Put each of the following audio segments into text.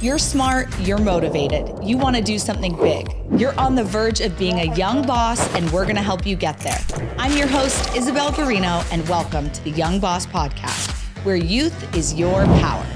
You're smart, you're motivated, you want to do something big. You're on the verge of being a young boss, and we're going to help you get there. I'm your host, Isabelle Guarino, and welcome to the Young Boss Podcast, where youth is your power.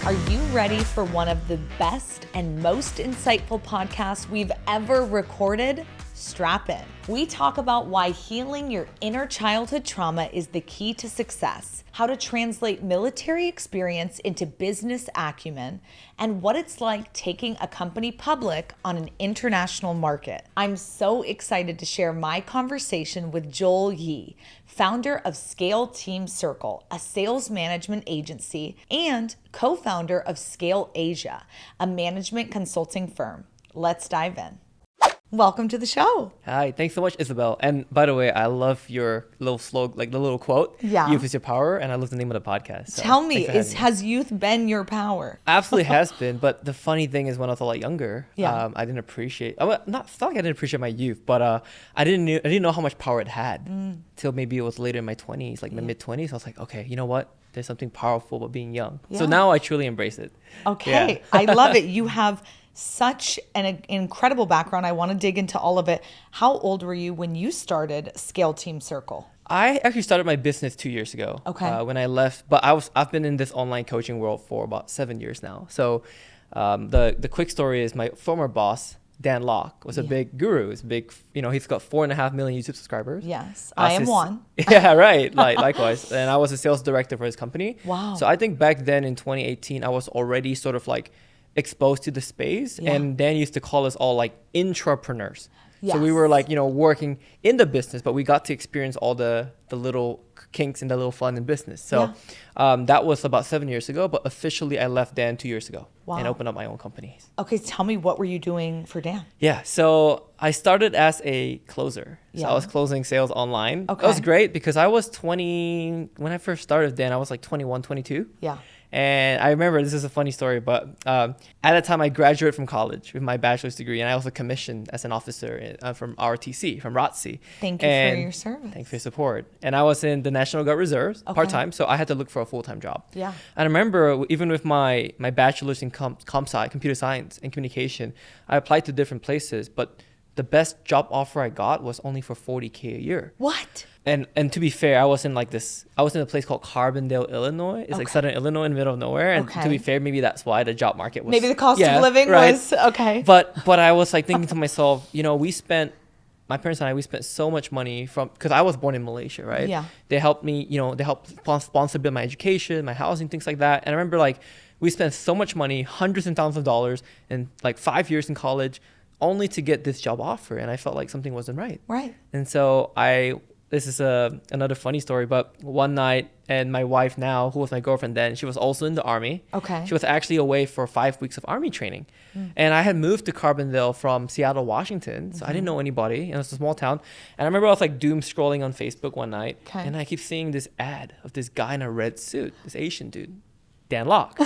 Are you ready for one of the best and most insightful podcasts we've ever recorded? Strap in. We talk about why healing your inner childhood trauma is the key to success, how to translate military experience into business acumen, and what it's like taking a company public on an international market. I'm so excited to share my conversation with Joel Yee, founder of Scale Team Circle, a sales management agency, and co-founder of Scale Asia, a management consulting firm. Let's dive in. Welcome to the show. Hi, thanks so much, Isabelle. And by the way, I love your little slogan, like the little quote. Yeah. Youth is your power, and I love the name of the podcast. So Tell me, has youth been your power? Absolutely has been. But the funny thing is, when I was a lot younger, I didn't appreciate. It's not like I didn't appreciate my youth, but I didn't know how much power it had till maybe it was later in my 20s, like my mid 20s. I was like, okay, you know what? There's something powerful about being young. Yeah. So now I truly embrace it. Okay, yeah. I love it. You have such an incredible background. I want to dig into all of it. How old were you when you started Scale Team Circle? I actually started my business 2 years ago. Okay. When I left, but I've been in this online coaching world for about 7 years now. So the quick story is my former boss, Dan Locke, was a big guru. He's big, he's got 4.5 million YouTube subscribers. Yes, I am one. Yeah, right. Likewise. And I was a sales director for his company. Wow. So I think back then in 2018, I was already sort of like exposed to the space. Yeah. And Dan used to call us all like intrapreneurs. Yes. So we were like, working in the business, but we got to experience all the little kinks and the little fun in business. So that was about 7 years ago, but officially I left Dan 2 years ago and opened up my own companies. Okay, tell me, what were you doing for Dan? Yeah, so I started as a closer. So I was closing sales online. Okay. It was great because I was 20, when I first started Dan, I was like 21, 22. Yeah. And I remember, this is a funny story, but at that time I graduated from college with my bachelor's degree, and I also commissioned as an officer from ROTC, from ROTC. Thank you for your service. Thanks for your support. And I was in the National Guard Reserves part-time, so I had to look for a full-time job. Yeah. And I remember, even with my bachelor's in computer science and communication, I applied to different places, but the best job offer I got was only for $40K a year. What? And to be fair, I was in a place called Carbondale, Illinois. It's like Southern Illinois in the middle of nowhere. And to be fair, maybe that's why the job market was... Maybe the cost of living was... Okay. But I was like thinking to myself, my parents and I, we spent so much money because I was born in Malaysia, right? Yeah. They helped me, they helped sponsor build my education, my housing, things like that. And I remember we spent so much money, hundreds and thousands of dollars, in 5 years in college, only to get this job offer. And I felt like something wasn't right. Right. And so this is another funny story, but one night, and my wife now, who was my girlfriend then, she was also in the Army. Okay. She was actually away for 5 weeks of Army training. And I had moved to Carbondale from Seattle, Washington. So I didn't know anybody. And it was a small town. And I remember I was doom scrolling on Facebook one night. Okay. And I keep seeing this ad of this guy in a red suit, this Asian dude, Dan Locke.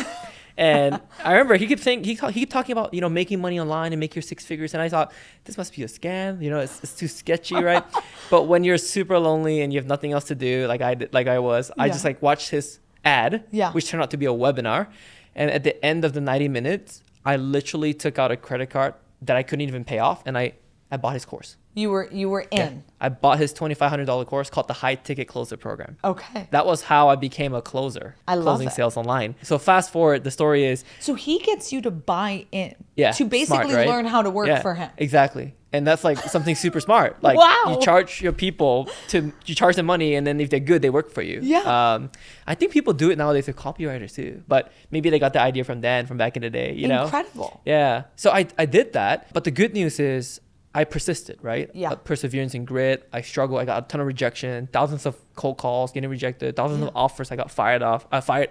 And I remember he kept talking about, making money online and make your six figures. And I thought, this must be a scam. It's too sketchy, right? But when you're super lonely and you have nothing else to do, like I just watched his ad, which turned out to be a webinar. And at the end of the 90 minutes, I literally took out a credit card that I couldn't even pay off. And I bought his course. You were in. Yeah. I bought his $2,500 course called the High Ticket Closer Program. Okay. That was how I became a closer. I love closing sales online. So fast forward, the story is... So he gets you to buy in. Yeah. To basically smart, right? learn how to work for him. Exactly. And that's something super smart. Wow. You charge your people you charge them money, and then if they're good, they work for you. Yeah. I think people do it nowadays with copywriters too, but maybe they got the idea from Dan from back in the day, Incredible. Yeah. So I did that, but the good news is I persisted, right? Yeah. Perseverance and grit. I struggled. I got a ton of rejection, thousands of cold calls getting rejected, thousands of offers I got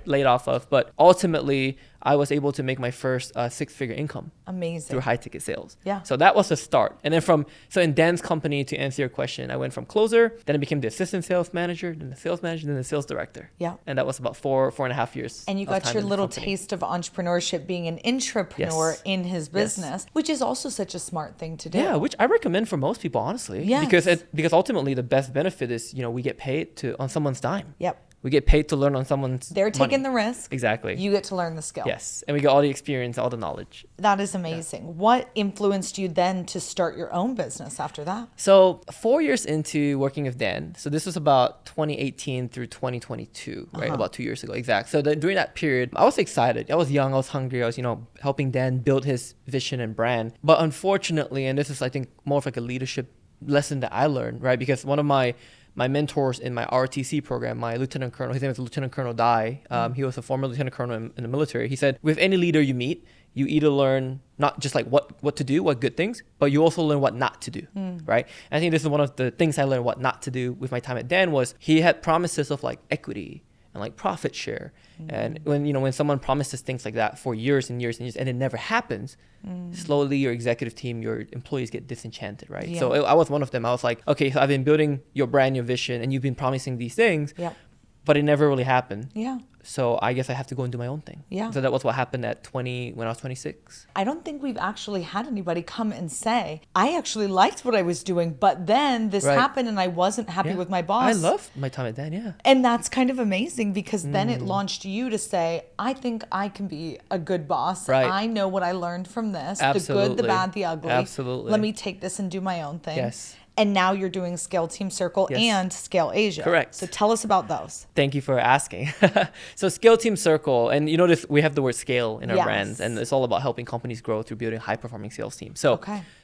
laid off of. But ultimately, I was able to make my first six-figure income. Amazing. Through high-ticket sales. Yeah. So that was the start. And then in Dan's company, to answer your question, I went from closer, then I became the assistant sales manager, then the sales manager, then the sales director. Yeah. And that was about 4.5 years. And you got your little taste of entrepreneurship being an intrapreneur in his business, which is also such a smart thing to do. Yeah, which I recommend for most people, honestly. Yes. Because ultimately the best benefit is, we get paid on someone's dime. Yep. We get paid to learn on someone's They're taking the risk. Exactly. You get to learn the skill. Yes. And we get all the experience, all the knowledge. That is amazing. Yeah. What influenced you then to start your own business after that? So 4 years into working with Dan, so this was about 2018 through 2022, right? About 2 years ago, exact. So during that period, I was excited. I was young, I was hungry. I was, helping Dan build his vision and brand. But unfortunately, and this is, I think, more of like a leadership lesson that I learned, right? Because one of my mentors in my ROTC program, my lieutenant colonel, his name is Lieutenant Colonel Dai. He was a former lieutenant colonel in the military. He said, with any leader you meet, you either learn not just like what to do, what good things, but you also learn what not to do, right? And I think this is one of the things I learned what not to do with my time at Dan was he had promises of like equity and like profit share. And when someone promises things like that for years and years and years and it never happens, slowly your executive team, your employees get disenchanted, right? Yeah. So I was one of them. I was like, okay, so I've been building your brand, your vision, and you've been promising these things, but it never really happened. Yeah. So I guess I have to go and do my own thing. Yeah. So that was what happened when I was 26. I don't think we've actually had anybody come and say, I actually liked what I was doing, but then this happened and I wasn't happy with my boss. I love my time at Dan, yeah. And that's kind of amazing because then it launched you to say, I think I can be a good boss. Right. I know what I learned from this. Absolutely. The good, the bad, the ugly. Absolutely. Let me take this and do my own thing. Yes. And now you're doing Scale Team Circle and Scale Asia. Correct. So tell us about those. Thank you for asking. So Scale Team Circle, and notice we have the word scale in our brands, and it's all about helping companies grow through building high-performing sales teams. So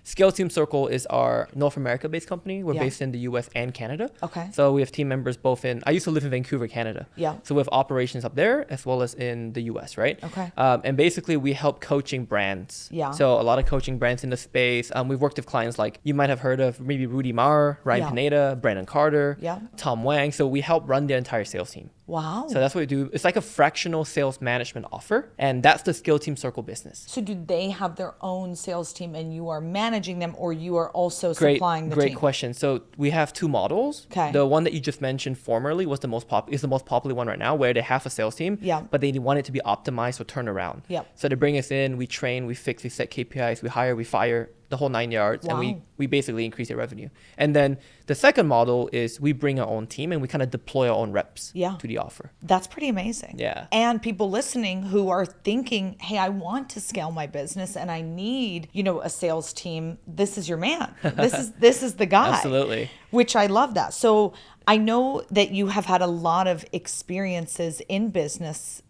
Scale Team Circle is our North America-based company. We're based in the US and Canada. Okay. So we have team members both I used to live in Vancouver, Canada. Yeah. So we have operations up there as well as in the US, right? Okay. And basically we help coaching brands. Yeah. So a lot of coaching brands in the space. We've worked with clients like you might have heard of maybe Rudy Maher, Ryan Pineda, Brandon Carter, Tom Wang. So we help run their entire sales team. Wow. So that's what we do. It's like a fractional sales management offer. And that's the Scale Team Circle business. So do they have their own sales team and you are managing them or you are also supplying the team? Great question. So we have two models. Okay. The one that you just mentioned formerly was the most popular one right now where they have a sales team, but they want it to be optimized or turned around. Yep. So they bring us in, we train, we fix, we set KPIs, we hire, we fire, the whole 9 yards, and we basically increase their revenue. And then the second model is we bring our own team and we kind of deploy our own reps to the offer. That's pretty amazing. Yeah. And people listening who are thinking, hey, I want to scale my business and I need, a sales team. This is your man. This is the guy. Absolutely. Which I love that. So I know that you have had a lot of experiences in business,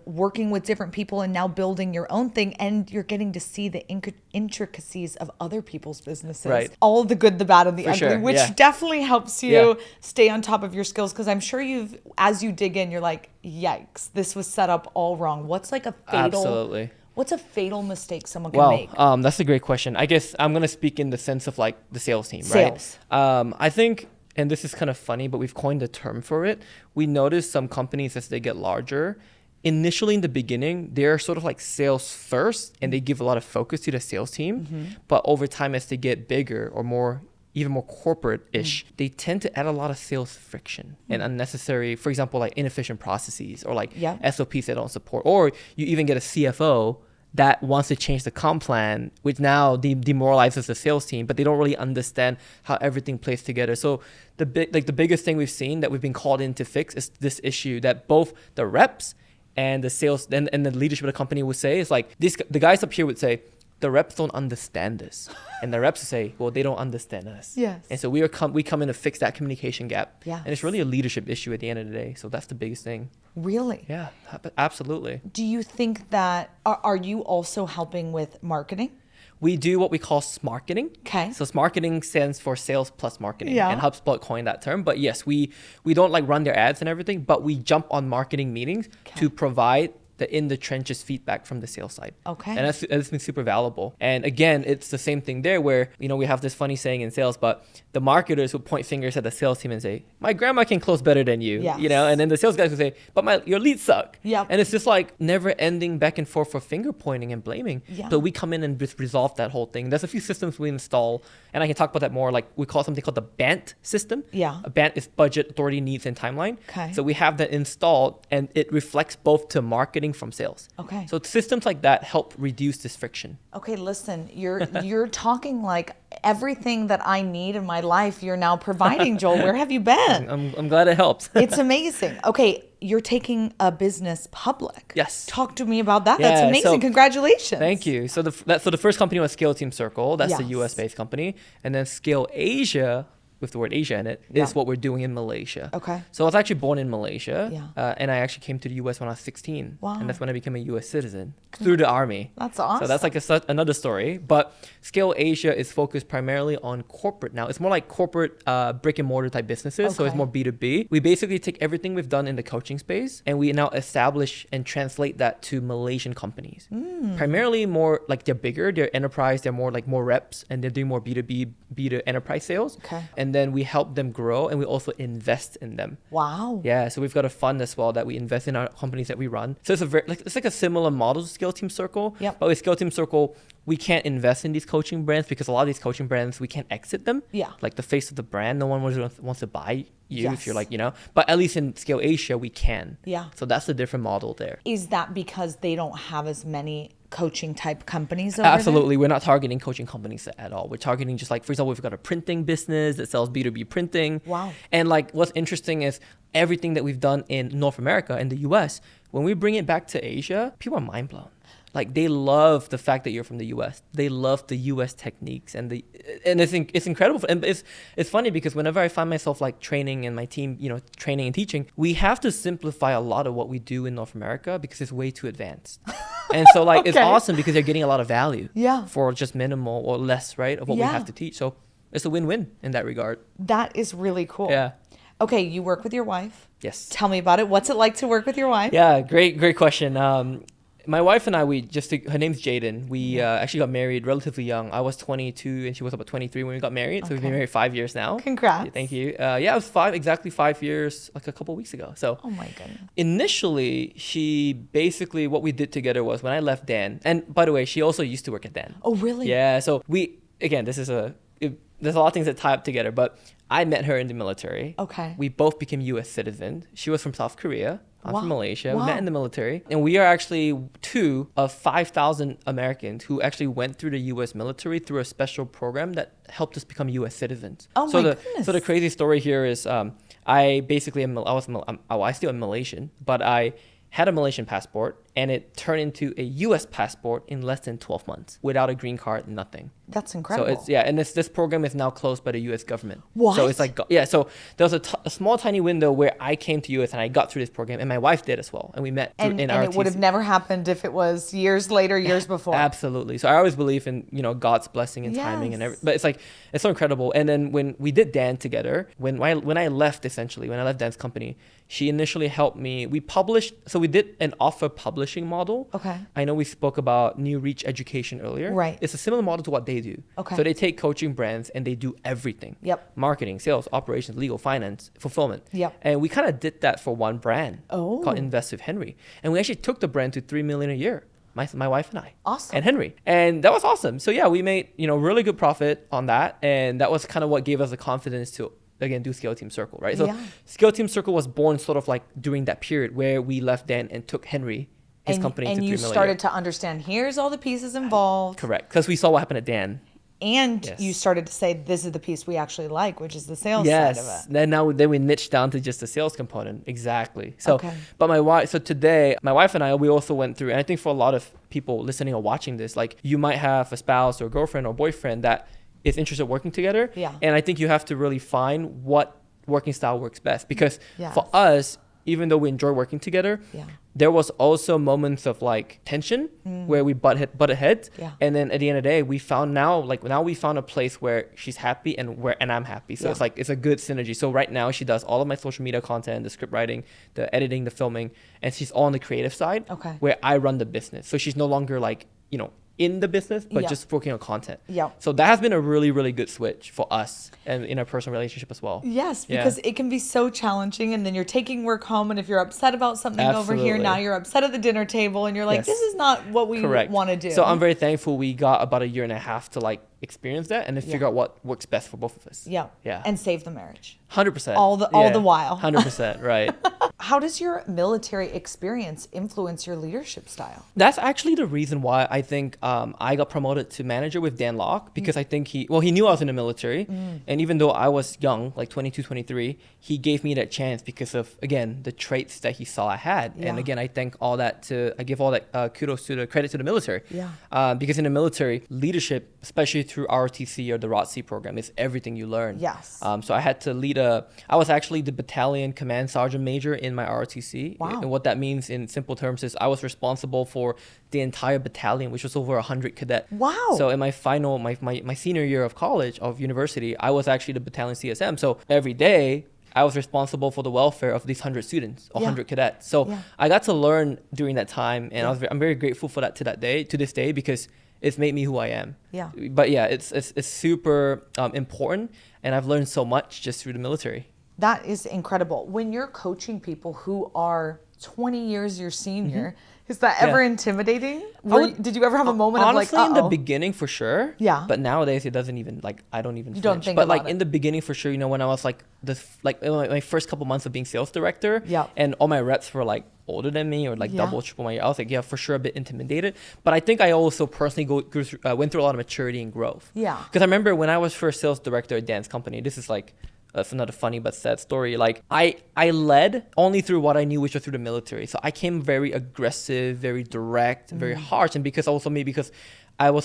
working with different people and now building your own thing. And you're getting to see the intricacies of other people's businesses. Right. All the good, the bad, and the ugly, which definitely helps you stay on top of your skills. Because I'm sure as you dig in, you're like, yikes, this was set up all wrong. What's like a fatal... What's a fatal mistake someone can make? That's a great question. I guess I'm going to speak in the sense of like the sales team, right? Sales. I think, and this is kind of funny, but we've coined a term for it. We notice some companies as they get larger, initially in the beginning, they're sort of like sales first and they give a lot of focus to the sales team. Mm-hmm. But over time, as they get bigger or even more corporate-ish, they tend to add a lot of sales friction and unnecessary, for example, like inefficient processes or like SOPs they don't support. Or you even get a CFO that wants to change the comp plan, which now demoralizes the sales team, but they don't really understand how everything plays together. So the biggest thing we've seen that we've been called in to fix is this issue that both the reps and the sales and the leadership of the company would say is like the guys up here would say, the reps don't understand this. And the reps say, well, they don't understand us. Yes. And so we come in to fix that communication gap. Yeah. And it's really a leadership issue at the end of the day. So that's the biggest thing. Really? Yeah, absolutely. Do you think that, are you also helping with marketing? We do what we call smarketing. Okay. So smarketing stands for sales plus marketing. Yeah. And HubSpot coined that term. But yes, we don't like run their ads and everything, but we jump on marketing meetings to provide the in the trenches feedback from the sales side. Okay. And that's been super valuable. And again, it's the same thing there where, we have this funny saying in sales, but the marketers would point fingers at the sales team and say, my grandma can close better than you, and then the sales guys would say, but your leads suck. Yep. And it's just like never ending back and forth for finger pointing and blaming. Yeah. So we come in and just resolve that whole thing. There's a few systems we install, and I can talk about that more. Like we call something called the BANT system. Yeah. A BANT is budget, authority, needs, and timeline. Okay. So we have that installed and it reflects both to marketing from sales. Okay. So systems like that help reduce this friction. Okay, listen, you're talking like everything that I need in my life, you're now providing, Joel. Where have you been? I'm glad it helps. It's amazing. Okay, you're taking a business public. Yes. Talk to me about that. That's amazing. So, congratulations. Thank you. So the first company was Scale Team Circle. That's the US based company. And then Scale Asia, with the word Asia in it, is what we're doing in Malaysia. Okay. So I was actually born in Malaysia, and I actually came to the US when I was 16. Wow. And that's when I became a US citizen through the army. That's awesome. So that's like another story. But Scale Asia is focused primarily on corporate now. It's more like corporate brick and mortar type businesses. So it's more B2B. We basically take everything we've done in the coaching space and we now establish and translate that to Malaysian companies. Primarily more like they're bigger, they're enterprise, they're more like more reps, and they're doing more B2B, B2 enterprise sales. Okay. And then we help them grow and we also invest in them. Wow. Yeah, so we've got a fund as well that we invest in our companies that we run. So it's like a similar model to Scale Team Circle. Yep. But with Scale Team Circle, we can't invest in these coaching brands because a lot of these coaching brands, we can't exit them. Yeah. Like the face of the brand, no one wants to buy you if you're like, but at least in Scale Asia, we can. Yeah. So that's the different model there. Is that because they don't have as many coaching type companies over Absolutely. there? We're not targeting coaching companies at all. We're targeting just like, for example, we've got a printing business that sells B2B printing. Wow. And like what's interesting is everything that we've done in North America and the US, when we bring it back to Asia, people are mind blown. Like they love the fact that you're from the US. They love the US techniques and it's incredible. And it's funny because whenever I find myself like training and my team, training and teaching, we have to simplify a lot of what we do in North America because it's way too advanced. And so like it's awesome because they're getting a lot of value for just minimal or less, right, of what we have to teach. So it's a win-win in that regard. That is really cool. Yeah. Okay, you work with your wife. Yes. Tell me about it. What's it like to work with your wife? Yeah, great question. My wife and I, her name's Jaden. We actually got married relatively young. I was 22 and she was about 23 when we got married. So we've been married 5 years now. Congrats. Yeah, thank you. It was exactly 5 years, like a couple weeks ago. So oh my goodness. Initially, what we did together was when I left Dan, and by the way, she also used to work at Dan. Oh, really? Yeah. So there's a lot of things that tie up together, but I met her in the military. Okay. We both became U.S. citizens. She was from South Korea. I'm from Malaysia. Wow. We met in the military. And we are actually 2 of 5,000 Americans who actually went through the U.S. military through a special program that helped us become U.S. citizens. Oh my goodness. So the crazy story here is I basically I still am Malaysian, but I had a Malaysian passport and it turned into a U.S. passport in less than 12 months without a green card, nothing. That's incredible. So and this program is now closed by the U.S. government. What? So it's like, so there was a small tiny window where I came to U.S. and I got through this program and my wife did as well. And we met in ROTC. And it would have never happened if it was years later, years before. Absolutely. So I always believe in, God's blessing and timing and everything. But it's like, it's so incredible. And then when we did Dan together, when I left Dan's company, she initially helped me. We did an offer publishing model. Okay. I know we spoke about New Reach Education earlier. Right. It's a similar model to what they do. Okay. So they take coaching brands and they do everything. Yep. Marketing, sales, operations, legal, finance, fulfillment. Yep. And we kind of did that for one brand called Invest with Henry. And we actually took the brand to $3 million a year. My wife and I. Awesome. And Henry. And that was awesome. So yeah, we made, really good profit on that. And that was kind of what gave us the confidence to, again, do Scale Team Circle, right? So Scale Team Circle was born sort of like during that period where we left Dan and took Henry, his company, to $3 million. And you started to understand, here's all the pieces involved. Correct. Because we saw what happened at Dan. And you started to say, this is the piece we actually like, which is the sales side of it. Then we niched down to just the sales component. Exactly. So, but today, my wife and I, we also went through, and I think for a lot of people listening or watching this, like you might have a spouse or a girlfriend or boyfriend that is interested in working together. Yeah. And I think you have to really find what working style works best. Because for us, even though we enjoy working together, there was also moments of like tension where we butted heads. Yeah. And then at the end of the day, we found now we found a place where she's happy and I'm happy. So it's a good synergy. So right now she does all of my social media content, the script writing, the editing, the filming, and she's all on the creative side where I run the business. So she's no longer like, in the business, but just working on content. Yeah. So that has been a really, really good switch for us and in our personal relationship as well. Yes, because it can be so challenging, and then you're taking work home, and if you're upset about something over here, now you're upset at the dinner table, and you're like, this is not what we want to do. So I'm very thankful we got about 1.5 years to like experience that and then figure out what works best for both of us. Yeah. And save the marriage. 100%. All the while. 100%, right. How does your military experience influence your leadership style? That's actually the reason why I think I got promoted to manager with Dan Locke, because I think he knew I was in the military. And even though I was young, like 22, 23, he gave me that chance because of, again, the traits that he saw I had. And again, I give all that kudos to the credit to the military. Because in the military, leadership, especially through ROTC or the ROTC program, is everything you learn. Yes. So I had to I was actually the battalion command sergeant major in my ROTC. Wow. And what that means in simple terms is I was responsible for the entire battalion, which was over 100 cadets. Wow. So in my senior year of college, of university, I was actually the battalion CSM. So every day, I was responsible for the welfare of these 100 students, 100 cadets. So I got to learn during that time, and I'm very grateful for that to this day, because it's made me who I am. Yeah. But yeah, it's super important, and I've learned so much just through the military. That is incredible. When you're coaching people who are 20 years your senior, is that ever intimidating? Did you ever have a moment of like, honestly, in the beginning for sure. Yeah. But nowadays it doesn't even, like, I don't even You flinch. don't think but about like it. in the beginning for sure, when I was like in my first couple months of being sales director, Yeah. and all my reps were like older than me or like double, triple my, I was like, for sure a bit intimidated. But I think I also personally went through a lot of maturity and growth. Yeah. Because I remember when I was first sales director at Dan's company, this is like, it's another funny but sad story. Like I led only through what I knew, which was through the military. So I came very aggressive, very direct, very harsh. And because I was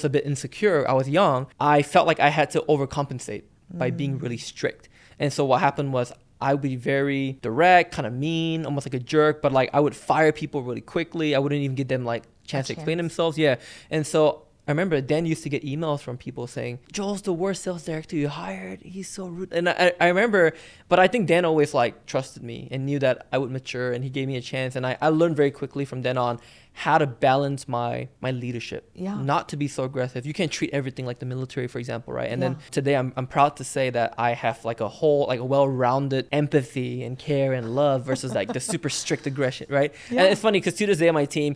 a bit insecure, I was young, I felt like I had to overcompensate by being really strict. And so what happened was I would be very direct, kind of mean, almost like a jerk, but like I would fire people really quickly. I wouldn't even give them like chance to explain themselves. Yeah. And so I remember Dan used to get emails from people saying, Joel's the worst sales director you hired. He's so rude. And I remember, but I think Dan always like trusted me and knew that I would mature, and he gave me a chance. And I learned very quickly from then on how to balance my leadership, not to be so aggressive. You can't treat everything like the military, for example, right? And then today I'm proud to say that I have like a well-rounded empathy and care and love versus like the super strict aggression, right? And it's funny because to this day, my team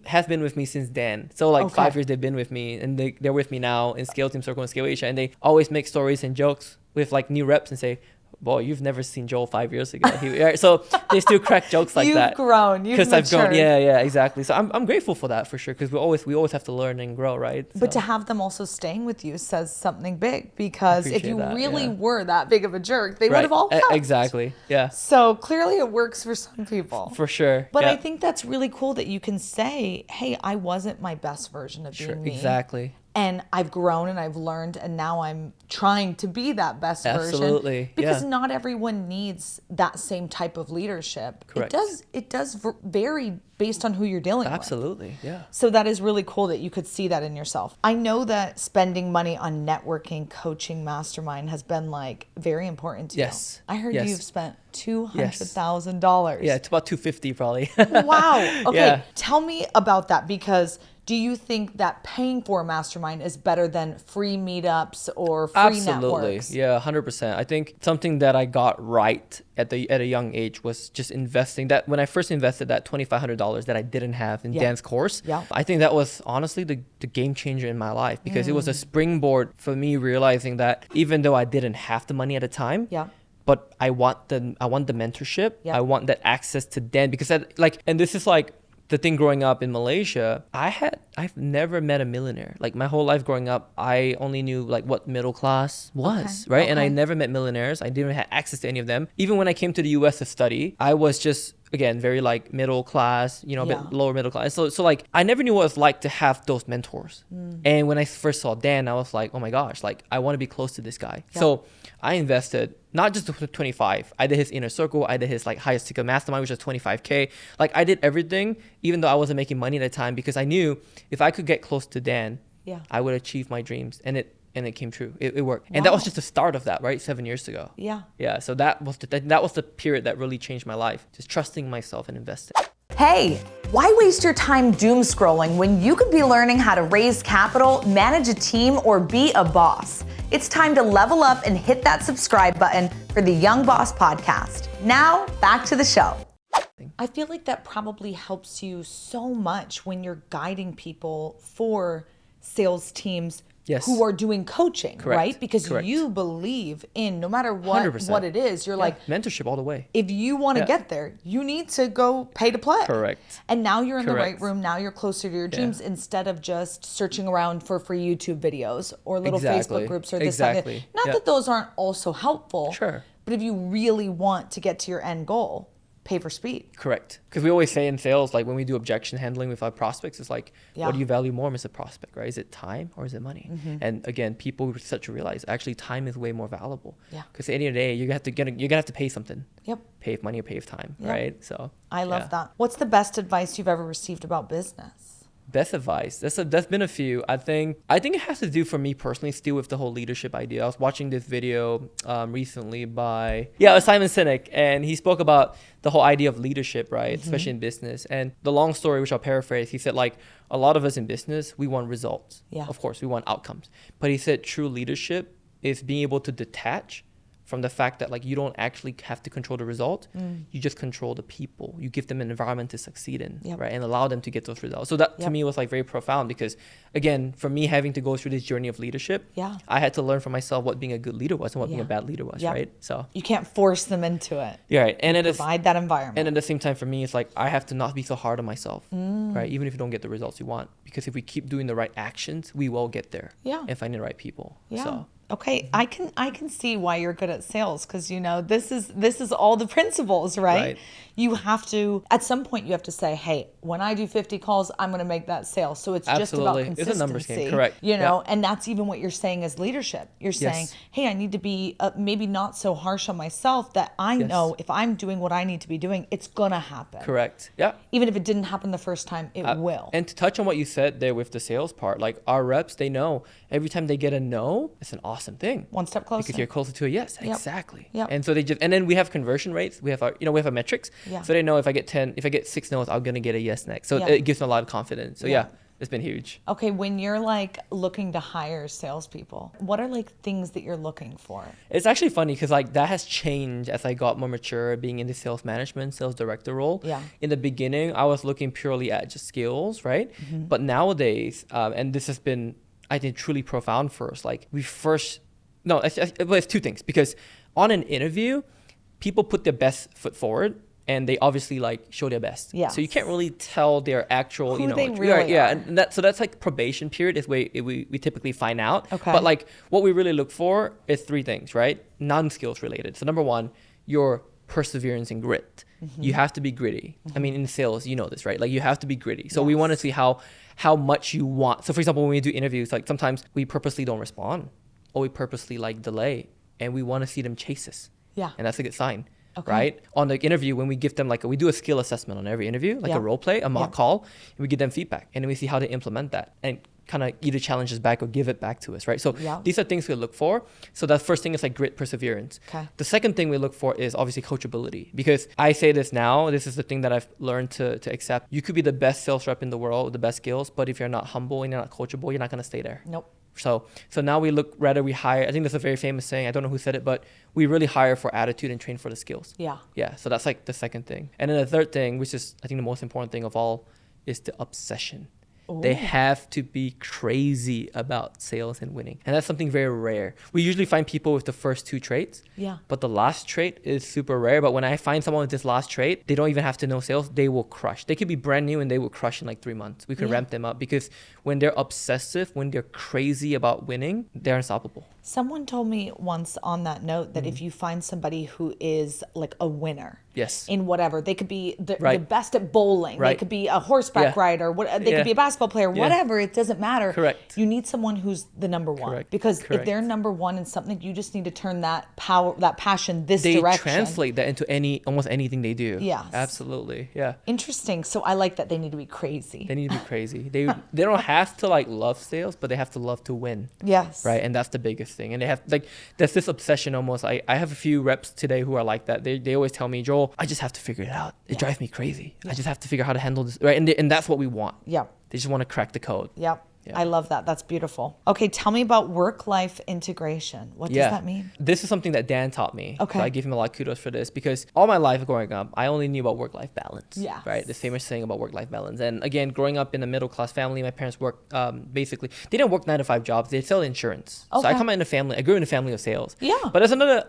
has been with me since Dan. So like 5 years they've been with me, and they're with me now in Scale Team Circle and Scale Asia, and they always make stories and jokes with like new reps and say, boy, you've never seen Joel 5 years ago. So they still crack jokes like that. You've grown. You've matured. I've grown. Yeah, exactly. So I'm grateful for that for sure, because we always have to learn and grow, right? But to have them also staying with you says something big, because if you really were that big of a jerk, they would have all left. Exactly. Yeah. So clearly it works for some people. For sure. But I think that's really cool that you can say, hey, I wasn't my best version of being me. Exactly. And I've grown and I've learned, and now I'm trying to be that best version. Absolutely. Because not everyone needs that same type of leadership. Correct. It does vary based on who you're dealing with. Absolutely. Yeah. So that is really cool that you could see that in yourself. I know that spending money on networking, coaching, mastermind has been like very important to you. I heard you've spent $200,000. Yeah, it's about $250 probably. Wow. Okay. Tell me about that, because do you think that paying for a mastermind is better than free meetups or free networks? Yeah, 100%. I think something that I got right at a young age was just investing. That when I first invested that $2,500 that I didn't have in Dan's course, I think that was honestly the game changer in my life, because it was a springboard for me realizing that even though I didn't have the money at the time, but I want the mentorship. I want that access to Dan, because and this is like the thing growing up in Malaysia, I've never met a millionaire. Like my whole life growing up, I only knew like what middle class was, right? And I never met millionaires. I didn't have access to any of them. Even when I came to the US to study, I was just, again, very like middle class, a bit lower middle class. So like I never knew what it was like to have those mentors. And when I first saw Dan, I was like, oh my gosh, like I want to be close to this guy. So I invested not just the 25. I did his inner circle. I did his like highest ticket mastermind, which was 25K. Like I did everything, even though I wasn't making money at the time, because I knew if I could get close to Dan, I would achieve my dreams. And it came true. It worked. And that was just the start of that, right? 7 years ago. Yeah. So that was the period that really changed my life. Just trusting myself and investing. Hey, why waste your time doom scrolling when you could be learning how to raise capital, manage a team, or be a boss? It's time to level up and hit that subscribe button for the Young Boss Podcast. Now, back to the show. I feel like that probably helps you so much when you're guiding people for sales teams Yes. who are doing coaching, Correct. right? Because Correct. you believe in no matter what 100%. what it is, you're like, mentorship all the way. if you want to get there, you need to go pay to play. Correct. And now you're in the right Correct. room. Now you're closer to your dreams instead of just searching around for free YouTube videos or little Facebook groups or this. Exactly. Not that those aren't also helpful. Sure. But if you really want to get to your end goal, pay for speed. Correct. Because we always say in sales, like when we do objection handling with our prospects, it's like, what do you value more as a prospect, right? Is it time or is it money? And again, people start to realize actually time is way more valuable. Yeah. Because at the end of the day, you're gonna have to pay something. Yep. Pay with money or pay with time, right? So I love that. What's the best advice you've ever received about business? Best advice. That's been a few. I think it has to do for me personally still with the whole leadership idea. I was watching this video recently by it was Simon Sinek, and he spoke about the whole idea of leadership, right? Especially in business. And the long story, which I'll paraphrase, he said like a lot of us in business, we want results. Yeah. Of course, we want outcomes. But he said true leadership is being able to detach from the fact that like you don't actually have to control the result. You just control the people. You give them an environment to succeed in, right? And allow them to get those results. So that to me was like very profound because again, for me having to go through this journey of leadership, I had to learn for myself what being a good leader was and what being a bad leader was, right? So you can't force them into it. Yeah, right. And provide that environment. And at the same time for me, it's like I have to not be so hard on myself, right? Even if you don't get the results you want. Because if we keep doing the right actions, we will get there. And finding the right people. Yeah. So okay, I can see why you're good at sales because you know this is all the principles, right? You have to at some point you have to say, hey, when I do 50 calls, I'm going to make that sale. So it's just about consistency. It's a numbers game, correct? You know, and that's even what you're saying as leadership. You're saying, hey, I need to be maybe not so harsh on myself that I know if I'm doing what I need to be doing, it's gonna happen. Correct. Yeah. Even if it didn't happen the first time, it will. And to touch on what you said there with the sales part, like our reps, they know every time they get a no, it's an awesome thing. One step closer. Because you're closer to a yes. Exactly. Yep. And so and then we have conversion rates. We have our metrics. Yeah. So they know if I get 6 no's, I'm going to get a yes next. So it gives them a lot of confidence. So it's been huge. Okay. When you're like looking to hire salespeople, what are like things that you're looking for? It's actually funny because like that has changed as I got more mature being in the sales management, sales director role. Yeah. In the beginning, I was looking purely at just skills, right? But nowadays, and this has been, I think, truly profound for us. Like it's two things because on an interview, people put their best foot forward and they obviously like show their best. Yeah. So you can't really tell their actual, who they really are. And that's like probation period is where we typically find out. Okay. But like what we really look for is three things, right? Non-skills related. So number one, your perseverance and grit. You have to be gritty. I mean, in sales, you know this, right? Like you have to be gritty. So we want to see how much you want. So for example, when we do interviews, like sometimes we purposely don't respond or we purposely like delay and we want to see them chase us. Yeah. And that's a good sign. Okay. Right? On the interview, when we give them we do a skill assessment on every interview, like a role play, a mock call, and we give them feedback and then we see how they implement that and kind of either challenge us back or give it back to us, right? So these are things we look for. So the first thing is like grit, perseverance. Okay. The second thing we look for is obviously coachability because I say this now, this is the thing that I've learned to accept. You could be the best sales rep in the world with the best skills, but if you're not humble and you're not coachable, you're not going to stay there. Nope. So now we hire, I think that's a very famous saying, I don't know who said it, but we really hire for attitude and train for the skills. Yeah. Yeah. So that's like the second thing. And then the third thing, which is I think the most important thing of all, is the obsession. Ooh. They have to be crazy about sales and winning. And that's something very rare. We usually find people with the first two traits. Yeah. But the last trait is super rare. But when I find someone with this last trait, they don't even have to know sales. They will crush. They could be brand new and they will crush in like 3 months. We could ramp them up because when they're obsessive, when they're crazy about winning, they're unstoppable. Someone told me once on that note that if you find somebody who is like a winner, in whatever, they could be the best at bowling, they could be a horseback rider, they could be a basketball player, whatever, it doesn't matter. Correct. You need someone who's the number one. Correct. Because if they're number one in something, you just need to turn that power, that passion direction. They translate that into almost anything they do. Yeah. Absolutely. Yeah. Interesting. So I like that they need to be crazy. They need to be crazy. They don't have to like love sales, but they have to love to win. Yes. Right. And that's the biggest thing. And they have there's this obsession almost. I have a few reps today who are like that. They always tell me, Joel, I just have to figure it out. It drives me crazy. I just have to figure out how to handle this. Right. And that's what we want. Yeah. They just want to crack the code. Yep. Yeah. I love that. That's beautiful. Okay, tell me about work-life integration. What does that mean? This is something that Dan taught me. Okay. So I give him a lot of kudos for this because all my life growing up, I only knew about work-life balance. Yeah. Right? This famous saying about work-life balance. And again, growing up in a middle-class family, my parents worked basically, they didn't work 9-to-5 jobs. They sell insurance. Okay. So I I grew in a family of sales. Yeah. But there's another,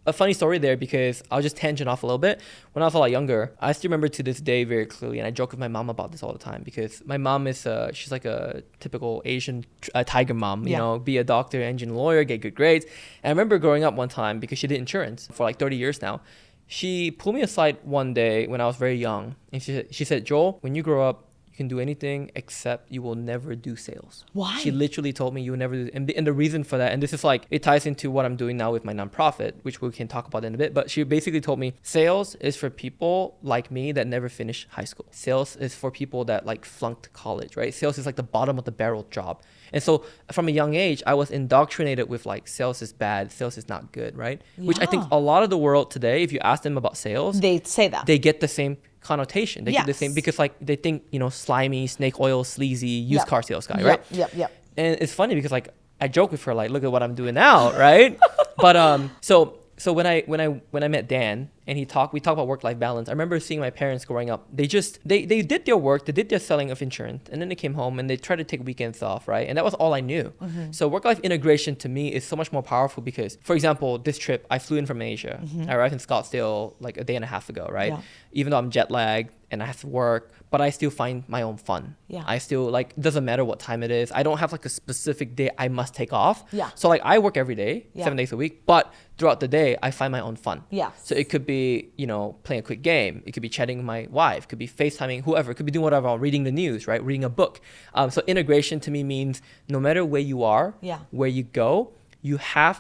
a funny story there because I'll just tangent off a little bit. When I was a lot younger, I still remember to this day very clearly, and I joke with my mom about this all the time because my mom is she's like a typical Asian tiger mom, you know, be a doctor, engineer, lawyer, get good grades. And I remember growing up one time because she did insurance for like 30 years now. She pulled me aside one day when I was very young, and she said, Joel, when you grow up, you can do anything except you will never do sales. Why? She literally told me you will never do, and the reason for that, and this is it ties into what I'm doing now with my nonprofit, which we can talk about in a bit, but she basically told me sales is for people like me that never finished high school. Sales is for people that flunked college, right? Sales is the bottom of the barrel job. And so from a young age, I was indoctrinated with sales is bad, sales is not good, right? Yeah. Which I think a lot of the world today, if you ask them about sales, they say that. They get the same connotation. They get the same because they think, slimy, snake oil, sleazy, used car sales guy, right? Yep. And it's funny because I joke with her look at what I'm doing now, right? But so when I met Dan and we talked about work-life balance, I remember seeing my parents growing up. They did their work, they did their selling of insurance, and then they came home and they tried to take weekends off, right? And that was all I knew. Mm-hmm. So work-life integration to me is so much more powerful because, for example, this trip, I flew in from Asia. Mm-hmm. I arrived in Scottsdale a day and a half ago, right? Yeah. Even though I'm jet lagged and I have to work, but I still find my own fun. Yeah. I still doesn't matter what time it is. I don't have a specific day I must take off. Yeah. So I work every day, 7 days a week, but throughout the day, I find my own fun. Yeah. So it could be, playing a quick game. It could be chatting with my wife. It could be FaceTiming whoever. It could be doing whatever, reading the news, right? Reading a book. So integration to me means no matter where you are, where you go, you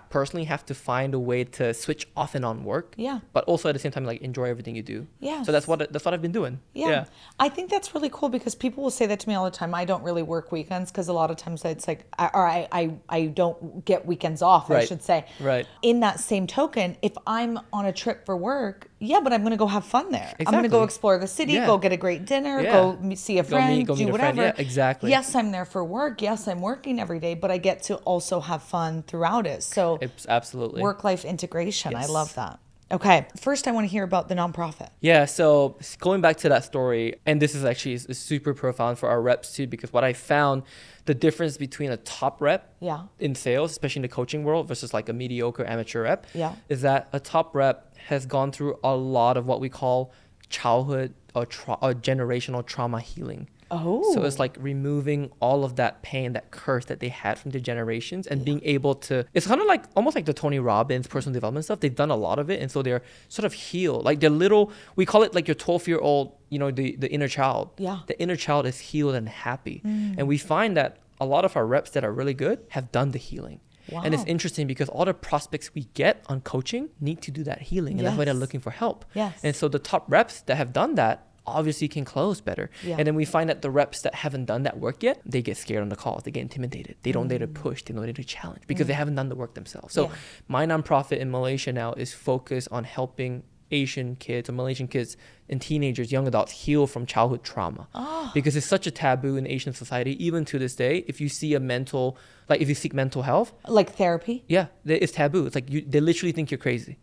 personally have to find a way to switch off and on work. Yeah. But also at the same time, enjoy everything you do. Yeah. So that's what I've been doing. Yeah. I think that's really cool because people will say that to me all the time. I don't really work weekends because a lot of times it's I don't get weekends off, right. I should say. Right. In that same token, if I'm on a trip for work, but I'm going to go have fun there. Exactly. I'm going to go explore the city, go get a great dinner, go see a friend, do whatever. Yeah, exactly. Yes, I'm there for work. Yes, I'm working every day, but I get to also have fun throughout it. So it's absolutely work-life integration. Yes. I love that. Okay. First, I want to hear about the nonprofit. Yeah. So going back to that story, and this is actually is super profound for our reps too, because what I found, the difference between a top rep in sales, especially in the coaching world, versus a mediocre amateur rep, is that a top rep has gone through a lot of what we call childhood or generational trauma healing. Oh. So it's removing all of that pain, that curse that they had from the generations and being able to, it's kind of almost like the Tony Robbins personal development stuff. They've done a lot of it. And so they're sort of healed. They're little, we call it your 12-year-old, the inner child. Yeah. The inner child is healed and happy. And we find that a lot of our reps that are really good have done the healing. Wow. And it's interesting because all the prospects we get on coaching need to do that healing. And that's why they're looking for help. Yes. And so the top reps that have done that obviously can close better. Yeah. And then we find that the reps that haven't done that work yet, they get scared on the calls. They get intimidated. They don't dare to push. They don't dare to challenge because they haven't done the work themselves. So my nonprofit in Malaysia now is focused on helping Asian kids or Malaysian kids and teenagers, young adults heal from childhood trauma. Because it's such a taboo in Asian society, even to this day. If you see if you seek mental health, therapy, it's taboo. It's they literally think you're crazy.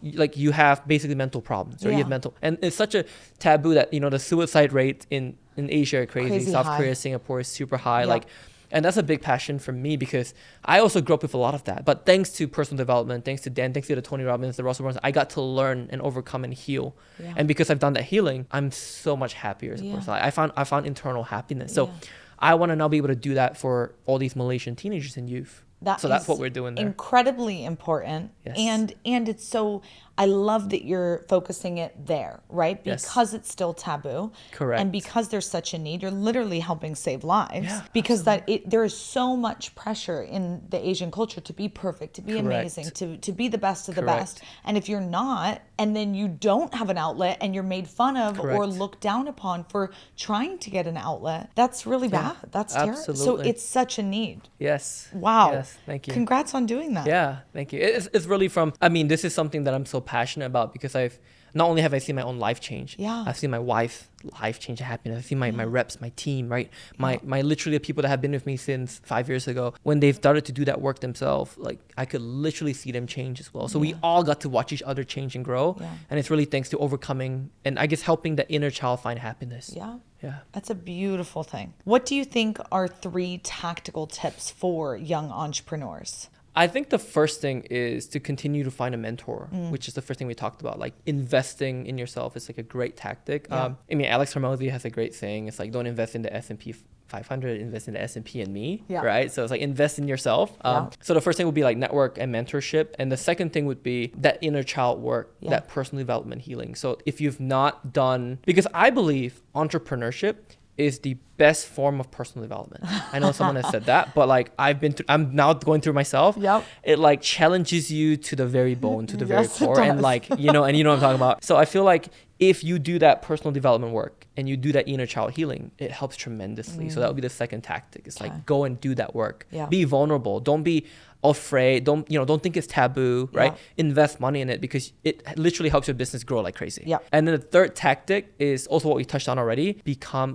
You have basically mental problems, or you have mental, and it's such a taboo that the suicide rate in Asia are crazy. South Korea, Singapore is super high. And that's a big passion for me because I also grew up with a lot of that. But thanks to personal development, thanks to Dan, thanks to the Tony Robbins, the Russell Brunson, I got to learn and overcome and heal. Yeah. And because I've done that healing, I'm so much happier as a person. I found internal happiness. So I want to now be able to do that for all these Malaysian teenagers and youth. That's what we're doing there. Incredibly important. Yes. And it's so, I love that you're focusing it there, right? Because it's still taboo. Correct. And because there's such a need, you're literally helping save lives. Yeah, because there is so much pressure in the Asian culture to be perfect, to be amazing, to be the best of the best. And if you're not, and then you don't have an outlet and you're made fun of or looked down upon for trying to get an outlet, that's really bad. That's terrible. So it's such a need. Yes. Wow. Yes. Thank you. Congrats on doing that. Yeah. Thank you. It's really this is something that I'm so passionate about because I've not only have I seen my own life change, Yeah. I've seen my wife's life change and happiness. I've seen my reps, my team, right? My literally the people that have been with me since 5 years ago, when they've started to do that work themselves, like I could literally see them change as well. So we all got to watch each other change and grow. Yeah. And it's really thanks to overcoming and I guess helping the inner child find happiness. Yeah. Yeah. That's a beautiful thing. What do you think are 3 tactical tips for young entrepreneurs? I think the first thing is to continue to find a mentor, which is the first thing we talked about. Like investing in yourself is like a great tactic. Yeah. I mean, Alex Hormozy has a great saying. It's like, don't invest in the S&P 500, invest in the S&P and me, right? So it's like invest in yourself. So the first thing would be like network and mentorship. And the second thing would be that inner child work, that personal development healing. So if you've not done, because I believe entrepreneurship is the best form of personal development. I know someone has said that, but like I'm now going through myself. It like challenges you to the very bone, to the very core. And like, you know what I'm talking about. So I feel like if you do that personal development work and you do that inner child healing, it helps tremendously. So that would be the second tactic. It's like, go and do that work. Be vulnerable. Don't be afraid. Don't think it's taboo, right? Invest money in it because it literally helps your business grow like crazy. And then the third tactic is also what we touched on already.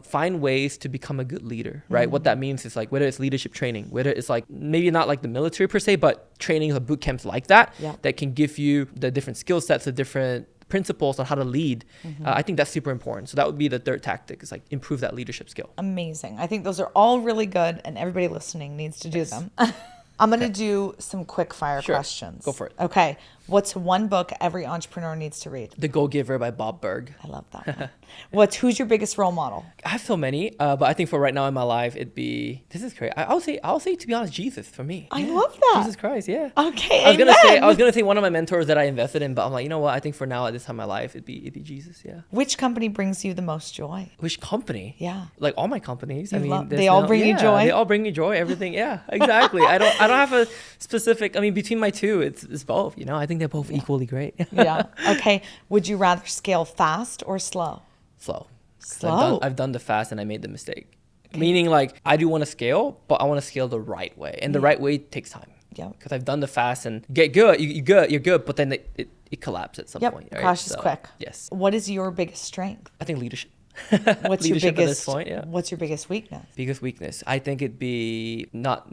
Find ways to become a good leader, right? What that means is like, whether it's leadership training, whether it's like, maybe not like the military per se, but training or boot camps like that, that can give you the different skill sets, the different principles on how to lead. I think that's super important. So that would be the third tactic, is like improve that leadership skill. Amazing. I think those are all really good and everybody listening needs to do them. I'm going to do some quick fire questions. Go for it. Okay. What's one book every entrepreneur needs to read? The Go-Giver by Bob Berg. I love that one. Who's your biggest role model? I have so many, but I think for right now in my life, it'd be, this is crazy. I'll say to be honest, Jesus for me. I love that. Jesus Christ, yeah. Okay. I was gonna say one of my mentors that I invested in, but I'm like, you know what? I think for now at this time in my life, it'd be Jesus, yeah. Which company brings you the most joy? Which company? Yeah. Like all my companies. They all bring you joy. They all bring me joy. Everything. Yeah, exactly. I don't have a specific. I mean, between my two, it's both. You know, I think they're both equally great. Yeah. Okay. Would you rather scale fast or slow? Slow. Slow. I've done the fast and I made the mistake. Okay. Meaning like I do want to scale, but I want to scale the right way, and the right way takes time. Yeah. Because I've done the fast and get good. You're good, but then it collapses at some point. Right? Crash is quick. Yes. What is your biggest strength? I think leadership. What's your biggest at this point, yeah. What's your biggest weakness? Biggest weakness, I think it'd be not.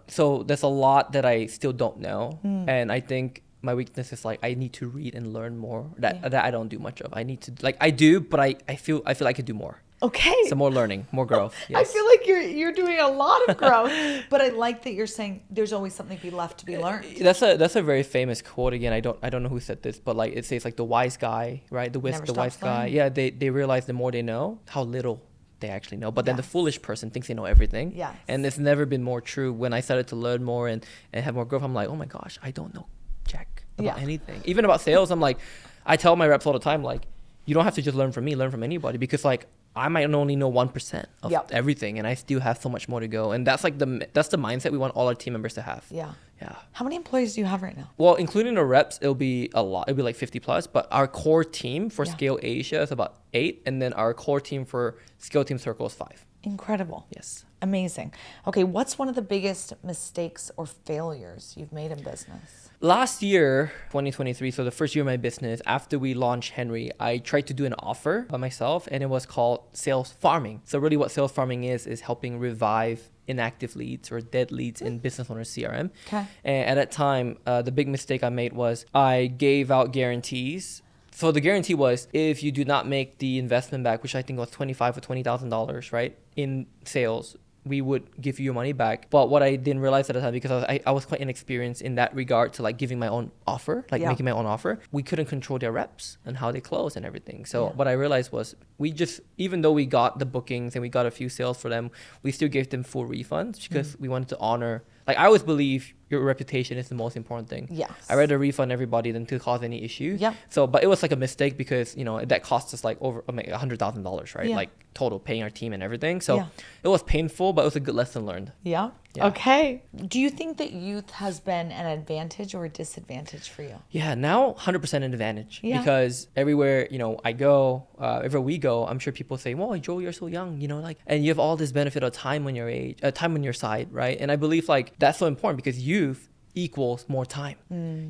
So there's a lot that I still don't know, and I think my weakness is like I need to read and learn more. That I don't do much of. I need to I do, but I feel I could do more. Okay. So more learning, more growth. Yes. I feel like you're doing a lot of growth, but I like that you're saying there's always something left to be learned. That's a very famous quote. Again, I don't know who said this, but like it says like the wise guy, right? The wise guy. Yeah, they realize the more they know, how little they actually know. But then the foolish person thinks they know everything. Yes. And it's never been more true. When I started to learn more and have more growth, I'm like, oh my gosh, I don't know jack about anything. Even about sales, I'm like, I tell my reps all the time, like, you don't have to just learn from me, learn from anybody, because like I might only know 1% of everything, and I still have so much more to go. And that's like that's the mindset we want all our team members to have. Yeah. Yeah. How many employees do you have right now? Well, including the reps, it'll be a lot. It'll be like 50 plus. But our core team for Scale Asia is about 8, and then our core team for Scale Team Circle is 5. Incredible. Yes. Amazing. Okay, what's one of the biggest mistakes or failures you've made in business? Last year, 2023, so the first year of my business, after we launched Henry, I tried to do an offer by myself, and it was called sales farming. So really what sales farming is helping revive inactive leads or dead leads in business owner CRM. Okay. And at that time, the big mistake I made was I gave out guarantees. So the guarantee was if you do not make the investment back, which I think was $25,000 or $20,000, right, in sales, we would give you your money back. But what I didn't realize at the time, because I was quite inexperienced in that regard to like giving my own offer, like making my own offer, we couldn't control their reps and how they close and everything. So what I realized was we just, even though we got the bookings and we got a few sales for them, we still gave them full refunds because we wanted to honor, like I always believe your reputation is the most important thing. Yes. I rather refund everybody than to cause any issues. Yeah. So, but it was like a mistake because, you know, that cost us like over $100,000, right? Yeah. Like total paying our team and everything. So it was painful, but it was a good lesson learned. Yeah. Okay. Do you think that youth has been an advantage or a disadvantage for you? Yeah, now 100% an advantage because everywhere, you know, I go, everywhere we go, I'm sure people say, well, Joe, you're so young, you know, like, and you have all this benefit of time on your age, time on your side, right? And I believe like that's so important because youth, equals more time.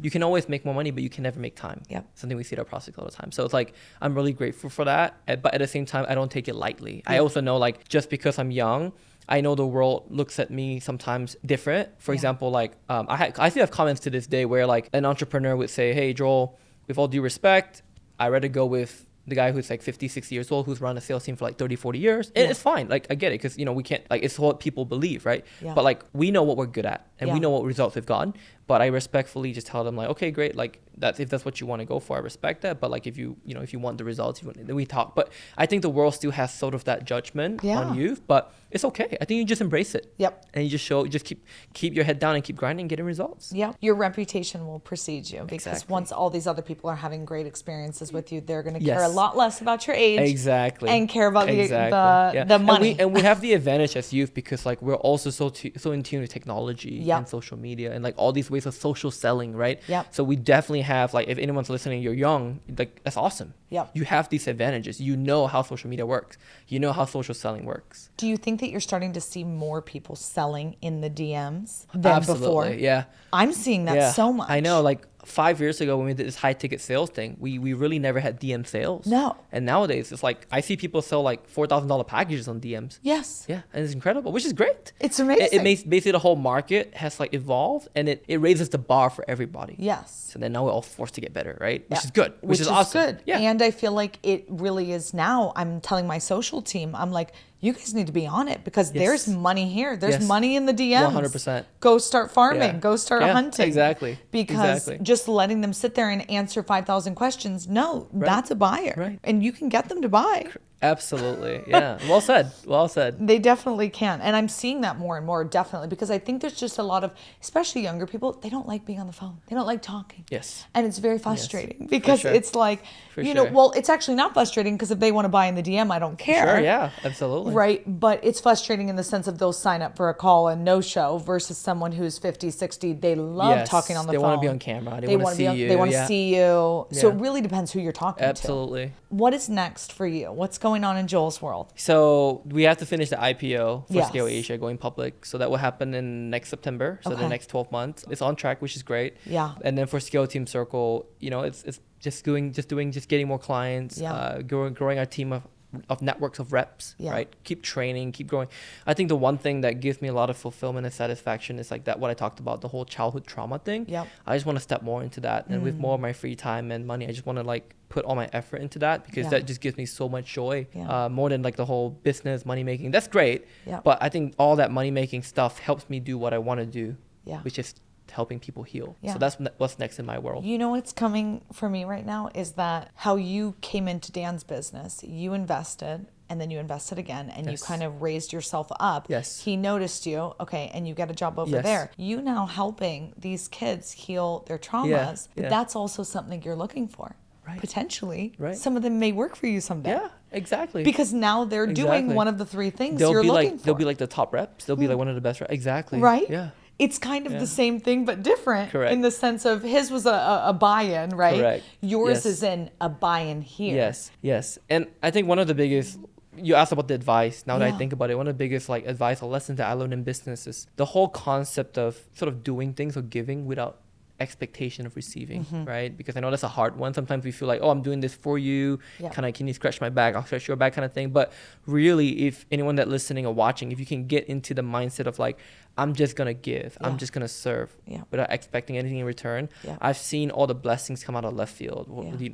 You can always make more money, but you can never make time. Something we see at our prospects all the time. So it's like, I'm really grateful for that. But at the same time, I don't take it lightly. I also know, like, just because I'm young, I know the world looks at me sometimes different. For example, like, I still have comments to this day where, like, an entrepreneur would say, hey, Joel, with all due respect, I'd rather go with the guy who's like 50, 60 years old, who's run a sales team for like 30, 40 years. And it's fine. Like, I get it, because, you know, we can't, like, it's what people believe, right? But like, we know what we're good at, and we know what results we've gotten. But I respectfully just tell them, like, okay, great. Like, that's, if that's what you want to go for, I respect that. But like, if you want the results, then we talk. But I think the world still has sort of that judgment on youth, but it's okay. I think you just embrace it. And you just keep your head down and keep grinding, getting results. Your reputation will precede you, because once all these other people are having great experiences with you, they're going to care a lot less about your age. And care about the money. And we have the advantage as youth, because like, we're also so in tune with technology and social media and like all these ways of social selling, right? So we definitely have, like, if anyone's listening, you're young, like, that's awesome. You have these advantages. You know how social media works. You know how social selling works. Do you think that you're starting to see more people selling in the DMs than before? Yeah. I'm seeing that so much. I know, like, 5 years ago when we did this high ticket sales thing, we really never had DM sales. No. And nowadays it's like, I see people sell like $4,000 packages on DMs. Yes. Yeah. And it's incredible, which is great. It's amazing. It makes basically the whole market has like evolved, and it raises the bar for everybody. Yes. So then now we're all forced to get better, right? Which is good. Which is awesome. Good. Yeah. And I feel like it really is now. I'm telling my social team, I'm like, you guys need to be on it, because there's money here. There's money in the DMs. 100%. Go start farming. Go start hunting. Exactly. Because just letting them sit there and answer 5,000 questions, that's a buyer. Right. And you can get them to buy. Absolutely. Yeah. Well said. Well said. They definitely can. And I'm seeing that more and more, definitely, because I think there's just a lot of, especially younger people, they don't like being on the phone. They don't like talking. Yes. And it's very frustrating, because it's like, well, it's actually not frustrating, because if they want to buy in the DM, I don't care. Sure. Yeah. Absolutely. Right. But it's frustrating in the sense of they'll sign up for a call and no show, versus someone who's 50, 60. They love talking on the phone. They want to be on camera. They want to see you. They want to see you. So it really depends who you're talking to. Absolutely. What is next for you? What's going on in Joel's world? So we have to finish the IPO for Scale Asia, going public. So that will happen in next September. So the next 12 months. It's on track, which is great. Yeah. And then for Scale Team Circle, you know, it's just getting more clients, growing our team of networks of reps, right? Keep training, keep growing. I think the one thing that gives me a lot of fulfillment and satisfaction is like that, what I talked about, the whole childhood trauma thing. I just want to step more into that. And with more of my free time and money, I just want to like put all my effort into that, because that just gives me so much joy, more than like the whole business money making. That's great. But I think all that money making stuff helps me do what I want to do, which is helping people heal. So that's what's next in my world. You know what's coming for me right now is that how you came into Dan's business, you invested, and then you invested again, and you kind of raised yourself up. He noticed you, and you get a job over there. You now helping these kids heal their traumas, but that's also something you're looking for. Potentially, some of them may work for you someday. Yeah, exactly. Because now they're doing one of the three things you're looking for. They'll be like the top reps. They'll be like one of the best reps. Exactly. Right? Yeah. It's kind of the same thing, but different in the sense of his was a buy-in, right? Correct. Yours is in a buy-in here. Yes. And I think one of the biggest, you asked about the advice. Now that I think about it, one of the biggest like advice or lessons that I learned in business is the whole concept of sort of doing things or giving without expectation of receiving, right? Because I know that's a hard one. Sometimes we feel like, oh, I'm doing this for you. Can you scratch my back? I'll scratch your back, kind of thing. But really, if anyone that listening or watching, if you can get into the mindset of like, I'm just gonna give, I'm just gonna serve without expecting anything in return. I've seen all the blessings come out of left field,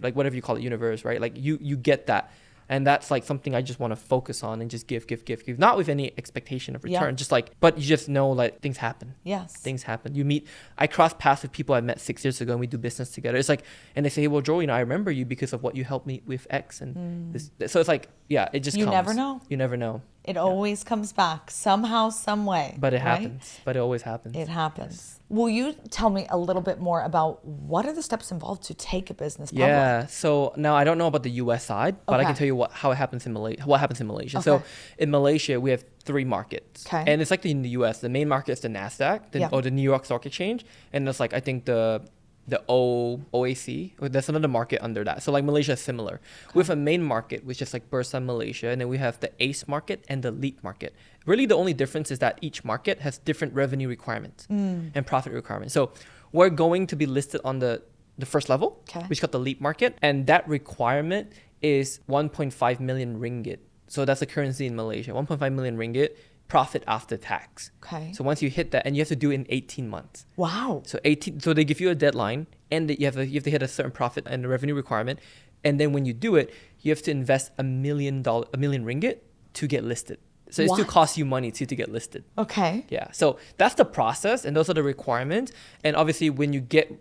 like whatever you call it, universe, right? Like you get that. And that's like something I just want to focus on and just give, not with any expectation of return, just like, but you just know like things happen. Things happen. I cross paths with people I met 6 years ago and we do business together. It's like, and they say, well, Joel, I remember you because of what you helped me with X. And this. So it's like, it just comes. You never know. It always comes back somehow, some way. But it happens. But it always happens. It happens. Will you tell me a little bit more about what are the steps involved to take a business public? Yeah. So now I don't know about the US side, but I can tell you how it happens in Malaysia. What happens in Malaysia? So in Malaysia, we have 3 markets. And it's like in the US, the main market is the NASDAQ or the New York Stock Exchange. And that's like, I think the OAC, or there's another market under that. So like Malaysia is similar. We have a main market, which is like Bursa Malaysia, and then we have the ACE market and the LEAP market. Really, the only difference is that each market has different revenue requirements and profit requirements. So we're going to be listed on the first level, which is called the LEAP market. And that requirement is 1.5 million ringgit. So that's the currency in Malaysia, 1.5 million ringgit profit after tax. Okay. So once you hit that, and you have to do it in 18 months. Wow. So they give you a deadline, and you have to hit a certain profit and the revenue requirement. And then when you do it, you have to invest $1 million ringgit to get listed. So it still costs you money to get listed. Okay. Yeah. So that's the process, and those are the requirements. And obviously, when you get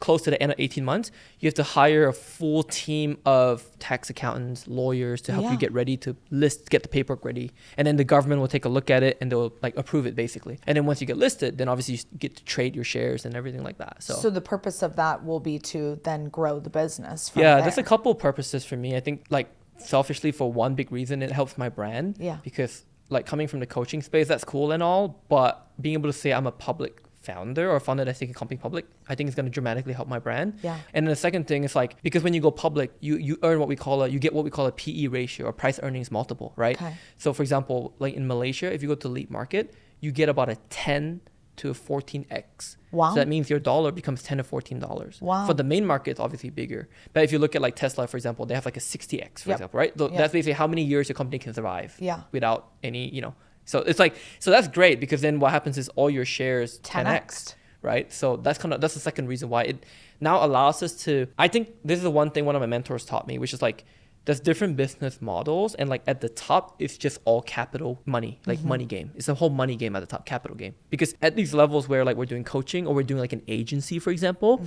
close to the end of 18 months, you have to hire a full team of tax accountants, lawyers to help you get ready to list, get the paperwork ready. And then the government will take a look at it and they'll like approve it basically. And then once you get listed, then obviously you get to trade your shares and everything like that. So the purpose of that will be to then grow the business from there. There's a couple of purposes for me. I think like selfishly, for one big reason, it helps my brand. Yeah. Because like coming from the coaching space, that's cool and all, but being able to say I'm a public founder or founder that's taking a company public, I think it's going to dramatically help my brand. Yeah. And then the second thing is like, because when you go public, you earn what we call a PE ratio, or price earnings multiple, right? Okay. So for example, like in Malaysia, if you go to LEAP market, you get about a 10 to a 14x. Wow. So that means your dollar becomes $10 to $14. Wow. For the main market, it's obviously bigger. But if you look at like Tesla, for example, they have like a 60x, for example, right? That's basically how many years your company can survive without any, So it's like, so that's great, because then what happens is all your shares 10x, right? So that's the second reason why it now allows us to, I think this is the one thing one of my mentors taught me, which is like, there's different business models, and like at the top, it's just all capital money, like money game. It's a whole money game at the top, capital game. Because at these levels where like we're doing coaching or we're doing like an agency, for example,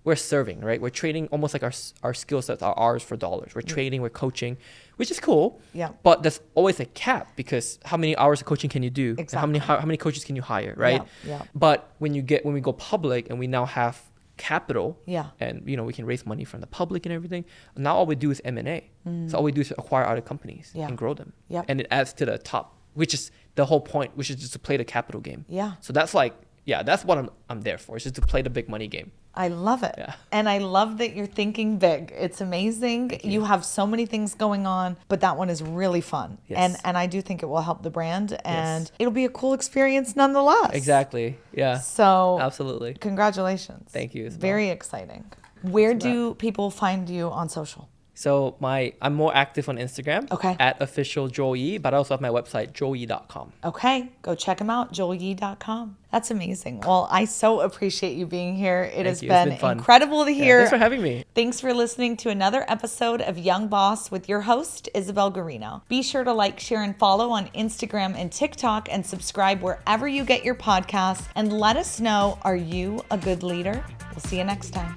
we're serving, right? We're trading almost like our skill sets are ours for dollars. We're trading, we're coaching, which is cool. Yeah. But there's always a cap, because how many hours of coaching can you do? Exactly. How many coaches can you hire, right? Yeah. But when we go public and we now have capital, and we can raise money from the public and everything, now all we do is M&A. So all we do is acquire other companies and grow them. And it adds to the top, which is the whole point, which is just to play the capital game. Yeah. So that's like, that's what I'm there for. It's just to play the big money game. I love it. Yeah. And I love that you're thinking big. It's amazing. You have so many things going on, but that one is really fun. Yes. And I do think it will help the brand, and it'll be a cool experience nonetheless. Exactly. Yeah. So absolutely. Congratulations. Thank you. Very exciting. Where do people find you on social? So I'm more active on Instagram at official Joel Yee, but I also have my website, joelyee.com. Okay, go check them out, joelyee.com. That's amazing. Well, I so appreciate you being here. It has been incredible to hear. Thanks for having me. Thanks for listening to another episode of Young Boss with your host, Isabelle Guarino. Be sure to like, share, and follow on Instagram and TikTok, and subscribe wherever you get your podcasts. And let us know, are you a good leader? We'll see you next time.